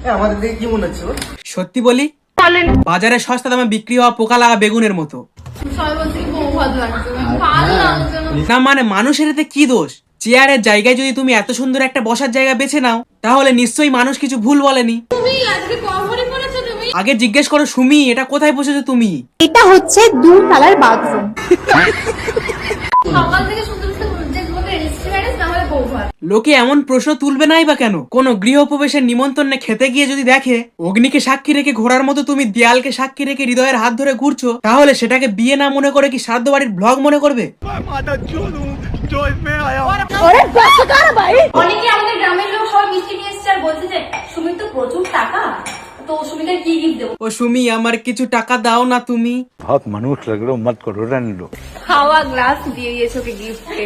আমাদের দিকে কি মনে হচ্ছে? সত্যি বলি, বাজারে সস্তা দামে বিক্রি হওয়া পোকা লাগা বেগুনের মতো। না মানে মানুষের এতে কি দোষ? চেয়ারের জায়গায় যদি তুমি এত সুন্দর একটা বসার জায়গা বেছে নাও, তাহলে নিশ্চয়ই মানুষ কিছু ভুল বলেনি। আগে জিজ্ঞেস করো, সুমি এটা কোথায় বসেছো তুমি? এটা হচ্ছে 2 তলার বাথরুম। লোকে এমন প্রশ্ন তুলবে নাই বা কেন? কোন গৃহপ্রবেশের নিমন্ত্রণে খেতে গিয়ে যদি দেখে অগ্নিকে সাক্ষী রেখে ঘোড়ার মতো তুমি দেয়ালকে সাক্ষী রেখে হৃদয়ের হাত ধরে ঘুরছো, তাহলে সেটাকে বিয়ে না মনে করে কি শ্রাদ্ধ বাড়ির ব্লগ মনে করবে? অনেকে আমাদের গ্রামের লোক সবাই মিষ্টি নিয়ে এসেছে আর বলছে যে সুমির তো প্রচুর টাকা, তো সুমিকে কি গিফট দেবো? ও সুমি আমার কিছু টাকা দাও না তুমি। बहुत मनुष्य लग रहे हो, मत करो, रहने दो। খাওয়া গ্লাস দিয়ে দিয়েছে ওকে গিফটে।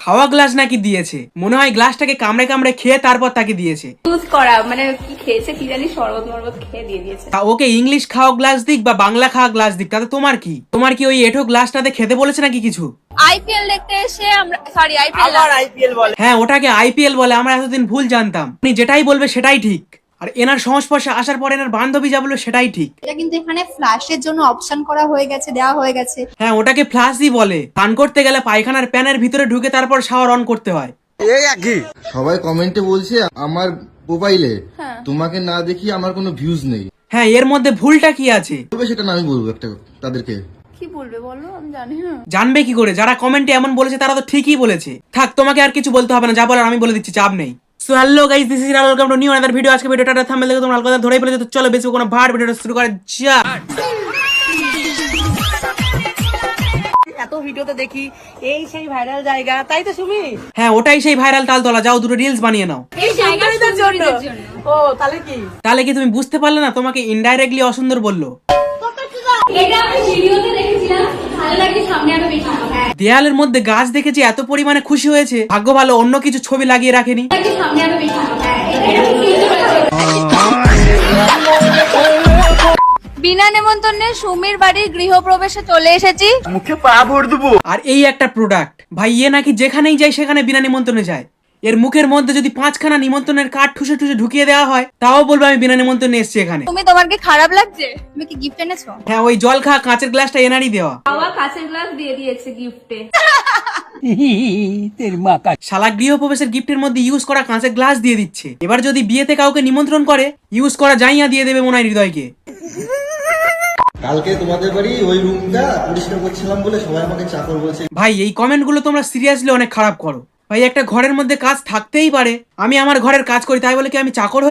খাওয়া গ্লাস নাকি দিয়েছে? মনে হয় গ্লাসটাকে কামড়ে কামড়ে খেয়ে তারপর তাকে দিয়েছে। ইউজ করা মানে কি খেয়েছে কি জানি, শরবত মরবত খেয়ে দিয়ে দিয়েছে। তা ওকে ইংলিশ খাওয়া গ্লাস দিক বা বাংলা খাওয়া গ্লাস দিক, তাতে তোমার কি? তোমার কি ওই এঠো গ্লাসটাতে খেতে বলেছে নাকি কিছু? আইপিএল দেখতে এসে আমরা সরি আইপিএল বলে। হ্যাঁ ওটাকে আইপিএল বলে, আমরা এতদিন ভুল জানতাম। আপনি যেটাই বলবে সেটাই ঠিক, আর এনার সংস্পর্শে আসার পর এনার বান্ধবী যা বললো সেটাই ঠিক। এটা কিন্তু এখানে ফ্ল্যাশের জন্য অপশন করা হয়ে গেছে, দেওয়া হয়ে গেছে। হ্যাঁ ওটাকে ফ্লাশই বলে। স্নান করতে গেলে পায়খানার প্যানের ভিতরে ঢুকে তারপর শাওয়ার অন করতে হয়। সবাই কমেন্টে বলছে আমার মোবাইলে তোমাকে না দেখি আমার কোনো ভিউজ নেই। হ্যাঁ এর মধ্যে ভুলটা কি আছে? তবে সেটা না আমি বলবো একটা তাদেরকে। কি বলবে বলো, আমি জানি না। জানবে কি করে? যারা কমেন্টে এমন বলেছে তারা তো ঠিকই বলেছে। থাক তোমাকে আর কিছু বলতে হবে না, যা বলার আমি বলে দিচ্ছি, চাপ নেই। So hello guys, this is welcome to new another video. আজকে ভিডিওটা থাম্বনেল দেখে তোমরা কথা ধরেই ফেলেছো, তো চলো বেশি কোনো ভাট ভিডিওটা শুরু করা যাক। এত ভিডিওতে দেখি এই সেই ভাইরাল জায়গা, তাই তো সুমি? হ্যাঁ ওটাই সেই ভাইরাল তালতলা, যাও দুটো রিলস বানিয়ে নাও। এই জায়গাটার জন্য। ও তাহলে কি? তাহলে কি তুমি বুঝতে পারলে না? তোমাকে ইনডাইরেক্টলি অসুন্দর বললো। এটা আমি ভিডিওতে দেখেছিলাম, ভালো লাগে, সামনে আরো বেশি দেয়ালের মধ্যে গাছ দেখেছি, এত পরিমাণে খুশি হয়েছে। ভাগ্য ভালো অন্য কিছু ছবি লাগিয়ে রাখেনি। সামনে আরো বেশি। বিনা নেমন্তন্নে সুমির বাড়ির গৃহপ্রবেশে চলে এসেছি। আর এই একটা প্রোডাক্ট ভাই, এ নাকি যেখানেই যায় সেখানে বিনা নিমন্ত্রণে যায়। এর মুখের মধ্যে যদি 5খানা নিমন্ত্রণের কার্ড ঠুসে ঠুসে ঢুকিয়ে দেওয়া হয়, তাও বলবো আমি বিনা নিমন্ত্রণে এসেছি এখানে। তুমি, তোমার কি খারাপ লাগছে? তুমি কি গিফট এনেছো? হ্যাঁ ওই জল খা কাঁচের গ্লাসটা এনারই দেওয়া। বাবা কাঁচের গ্লাস দিয়ে দিয়েছে গিফটে। শালা গৃহপ্রবেশের গিফটের মধ্যে ইউজ করা কাঁচের গ্লাস দিয়ে দিচ্ছে। এবার যদি বিয়েতে কাউকে নিমন্ত্রণ করে, ইউজ করা জাইয়া দিয়ে দেবে মনে হয় হৃদয়কে। কালকে তোমাদের বাড়ি ওই রুমটা পরিষ্কার করছিলাম বলে সবাই আমাকে চাকর বলছে। ভাই এই কমেন্ট গুলো তোমরা সিরিয়াসলি অনেক খারাপ করো। ভাই একটা ঘরের মধ্যে কাজ থাকতেই পারে। আমি আমার ঘরের কাজ করি তাই বলে কি আমি চাকর?